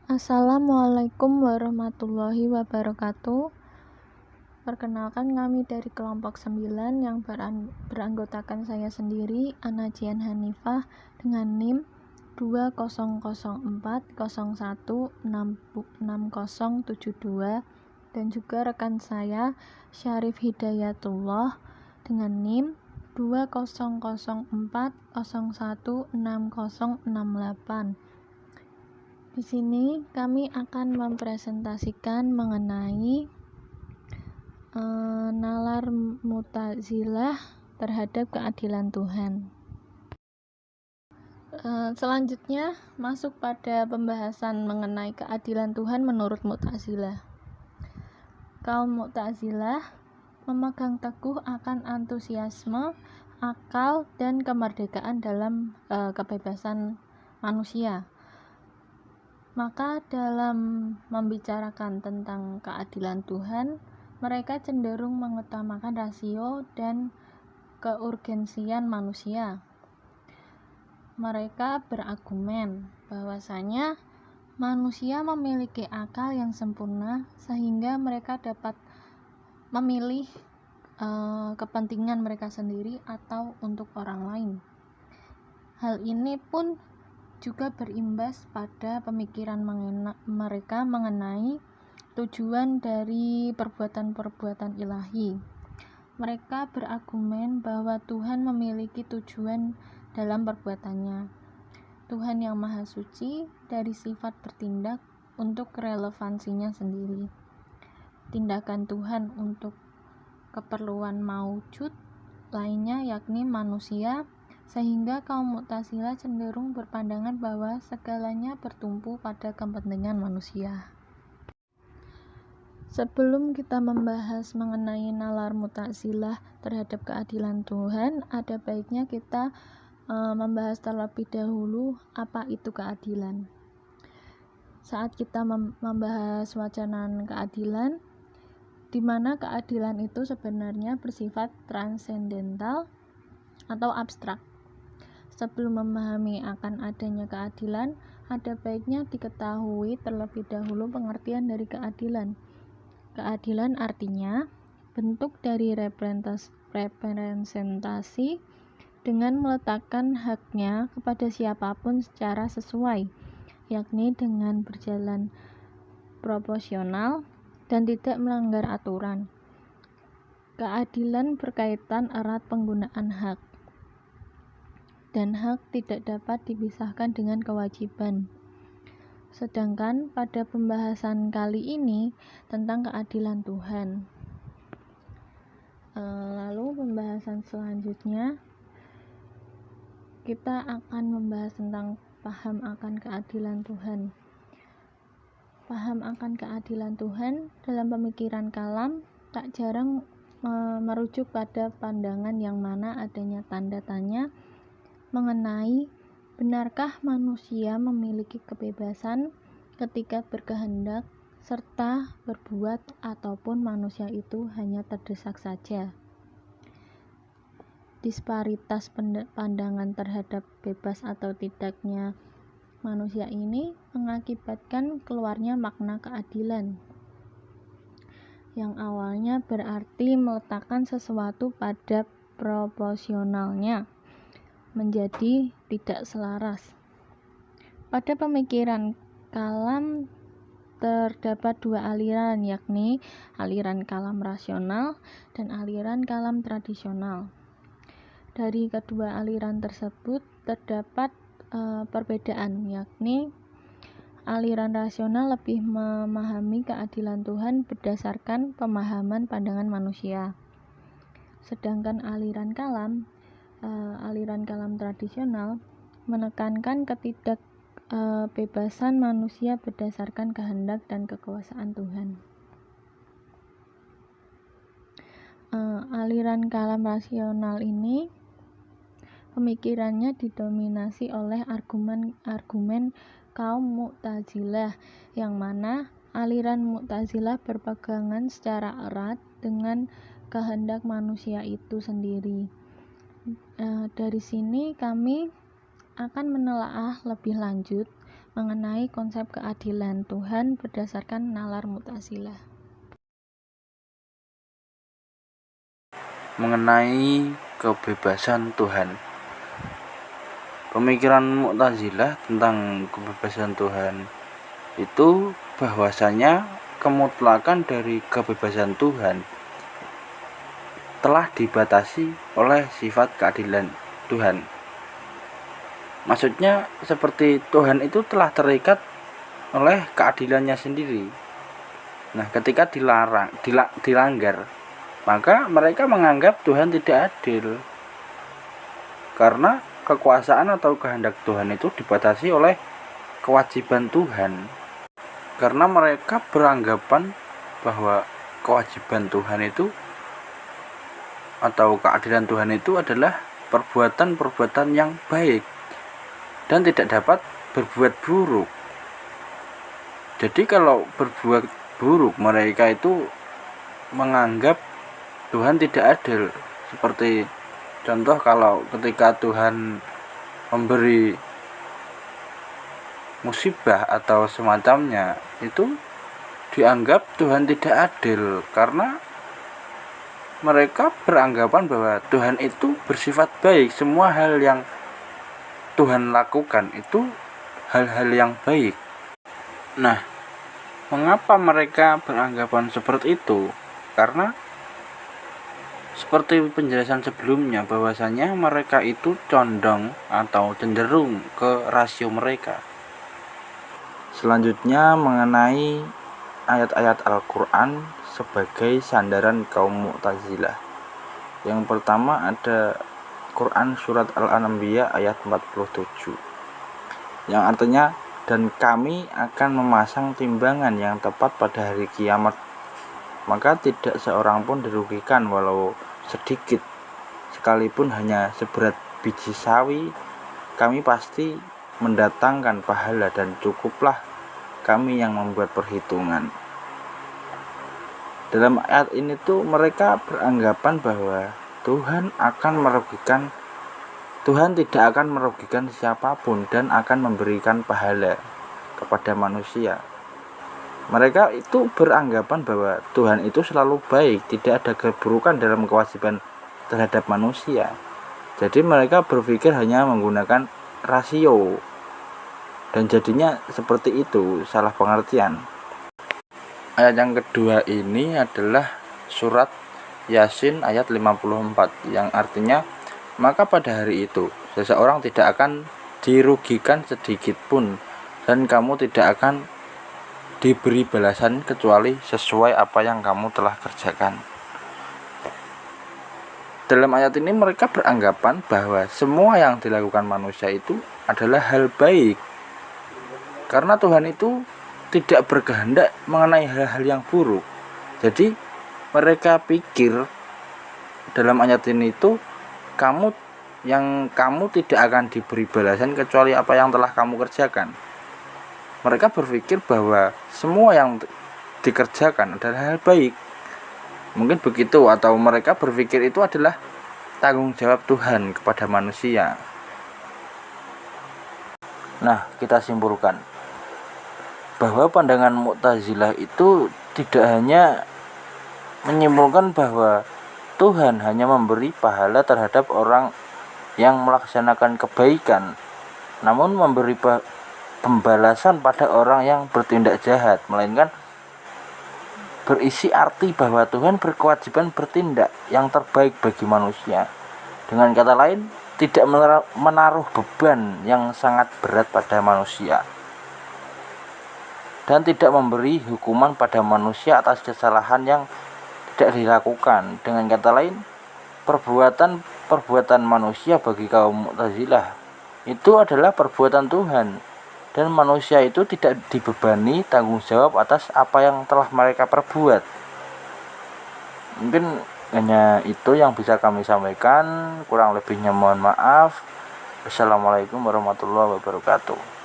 Assalamualaikum warahmatullahi wabarakatuh. Perkenalkan, kami dari kelompok 9 yang beranggotakan saya sendiri, Anajian Hanifah, dengan NIM 2004016072, dan juga rekan saya Syarif Hidayatullah dengan NIM 2004016068. Di sini kami akan mempresentasikan mengenai nalar Mu'tazilah terhadap keadilan Tuhan. Selanjutnya masuk pada pembahasan mengenai keadilan Tuhan menurut Mu'tazilah. Kaum Mu'tazilah memegang teguh akan antusiasme, akal, dan kemerdekaan dalam kebebasan manusia. Maka dalam membicarakan tentang keadilan Tuhan, mereka cenderung mengutamakan rasio dan keurgensian manusia. Mereka berargumen bahwasanya manusia memiliki akal yang sempurna sehingga mereka dapat memilih kepentingan mereka sendiri atau untuk orang lain. Hal ini pun juga berimbas pada pemikiran mereka mengenai tujuan dari perbuatan-perbuatan ilahi. Mereka berargumen bahwa Tuhan memiliki tujuan dalam perbuatannya. Tuhan yang maha suci dari sifat bertindak untuk relevansinya sendiri. Tindakan Tuhan untuk keperluan maujud lainnya, yakni manusia, sehingga kaum Mu'tazilah cenderung berpandangan bahwa segalanya bertumpu pada kepentingan manusia. Sebelum kita membahas mengenai nalar Mu'tazilah terhadap keadilan Tuhan, ada baiknya kita membahas terlebih dahulu apa itu keadilan. Saat kita membahas wacana keadilan, di mana keadilan itu sebenarnya bersifat transendental atau abstrak. Sebelum memahami akan adanya keadilan, ada baiknya diketahui terlebih dahulu pengertian dari keadilan. Keadilan artinya bentuk dari representasi dengan meletakkan haknya kepada siapapun secara sesuai, yakni dengan berjalan proporsional dan tidak melanggar aturan. Keadilan berkaitan erat penggunaan hak, dan hak tidak dapat dipisahkan dengan kewajiban. Sedangkan pada pembahasan kali ini tentang keadilan Tuhan. Lalu pembahasan selanjutnya kita akan membahas tentang paham akan keadilan Tuhan. Paham akan keadilan Tuhan dalam pemikiran kalam tak jarang merujuk pada pandangan yang mana adanya tanda tanya mengenai benarkah manusia memiliki kebebasan ketika berkehendak serta berbuat, ataupun manusia itu hanya terdesak saja. Disparitas pandangan terhadap bebas atau tidaknya manusia ini mengakibatkan keluarnya makna keadilan, yang awalnya berarti meletakkan sesuatu pada proporsionalnya, menjadi tidak selaras. Pada pemikiran kalam terdapat dua aliran, yakni aliran kalam rasional dan aliran kalam tradisional. Dari kedua aliran tersebut terdapat perbedaan, yakni aliran rasional lebih memahami keadilan Tuhan berdasarkan pemahaman pandangan manusia. Sedangkan aliran kalam tradisional menekankan ketidakbebasan manusia berdasarkan kehendak dan kekuasaan Tuhan. Aliran kalam rasional ini pemikirannya didominasi oleh argumen kaum Mu'tazilah, yang mana aliran Mu'tazilah berpegangan secara erat dengan kehendak manusia itu sendiri. Dari sini kami akan menelaah lebih lanjut mengenai konsep keadilan Tuhan berdasarkan nalar Mu'tazilah. Mengenai kebebasan Tuhan, pemikiran Mu'tazilah tentang kebebasan Tuhan itu bahwasanya kemutlakan dari kebebasan Tuhan telah dibatasi oleh sifat keadilan Tuhan. Maksudnya seperti Tuhan itu telah terikat oleh keadilannya sendiri. Nah, ketika dilanggar, maka mereka menganggap Tuhan tidak adil. Karena kekuasaan atau kehendak Tuhan itu dibatasi oleh kewajiban Tuhan. Karena mereka beranggapan bahwa kewajiban Tuhan itu atau keadilan Tuhan itu adalah perbuatan-perbuatan yang baik dan tidak dapat berbuat buruk. Jadi kalau berbuat buruk, mereka itu menganggap Tuhan tidak adil. Seperti contoh, kalau ketika Tuhan memberi musibah atau semacamnya, itu dianggap Tuhan tidak adil karena mereka beranggapan bahwa Tuhan itu bersifat baik. Semua hal yang Tuhan lakukan itu hal-hal yang baik. Nah, mengapa mereka beranggapan seperti itu? Karena seperti penjelasan sebelumnya, bahwasanya mereka itu condong atau cenderung ke rasio mereka. Selanjutnya mengenai ayat-ayat Al-Quran sebagai sandaran kaum Mu'tazilah. Yang pertama ada Quran surat Al-Anbiya ayat 47, yang artinya, dan kami akan memasang timbangan yang tepat pada hari kiamat, maka tidak seorang pun dirugikan walau sedikit, sekalipun hanya seberat biji sawi. Kami pasti mendatangkan pahala dan cukuplah kami yang membuat perhitungan. Dalam ayat ini tuh mereka beranggapan bahwa Tuhan tidak akan merugikan siapapun dan akan memberikan pahala kepada manusia. Mereka itu beranggapan bahwa Tuhan itu selalu baik, tidak ada keburukan dalam kewajiban terhadap manusia. Jadi mereka berpikir hanya menggunakan rasio, dan jadinya seperti itu, salah pengertian. Ayat yang kedua ini adalah surat Yasin ayat 54, yang artinya, maka pada hari itu seseorang tidak akan dirugikan sedikit pun, dan kamu tidak akan diberi balasan kecuali sesuai apa yang kamu telah kerjakan. Dalam ayat ini mereka beranggapan bahwa semua yang dilakukan manusia itu adalah hal baik, karena Tuhan itu tidak berkehendak mengenai hal-hal yang buruk. Jadi mereka pikir dalam ayat ini itu kamu tidak akan diberi balasan kecuali apa yang telah kamu kerjakan. Mereka berpikir bahwa semua yang dikerjakan adalah hal baik. Mungkin begitu, atau mereka berpikir itu adalah tanggung jawab Tuhan kepada manusia. Nah, kita simpulkan bahwa pandangan Mu'tazilah itu tidak hanya menyimpulkan bahwa Tuhan hanya memberi pahala terhadap orang yang melaksanakan kebaikan, namun memberi pembalasan pada orang yang bertindak jahat, melainkan berisi arti bahwa Tuhan berkewajiban bertindak yang terbaik bagi manusia. Dengan kata lain, tidak menaruh beban yang sangat berat pada manusia, dan tidak memberi hukuman pada manusia atas kesalahan yang tidak dilakukan. Dengan kata lain, perbuatan manusia bagi kaum Mu'tazilah itu adalah perbuatan Tuhan, dan manusia itu tidak dibebani tanggung jawab atas apa yang telah mereka perbuat. Mungkin hanya itu yang bisa kami sampaikan, kurang lebihnya mohon maaf. Wassalamualaikum warahmatullahi wabarakatuh.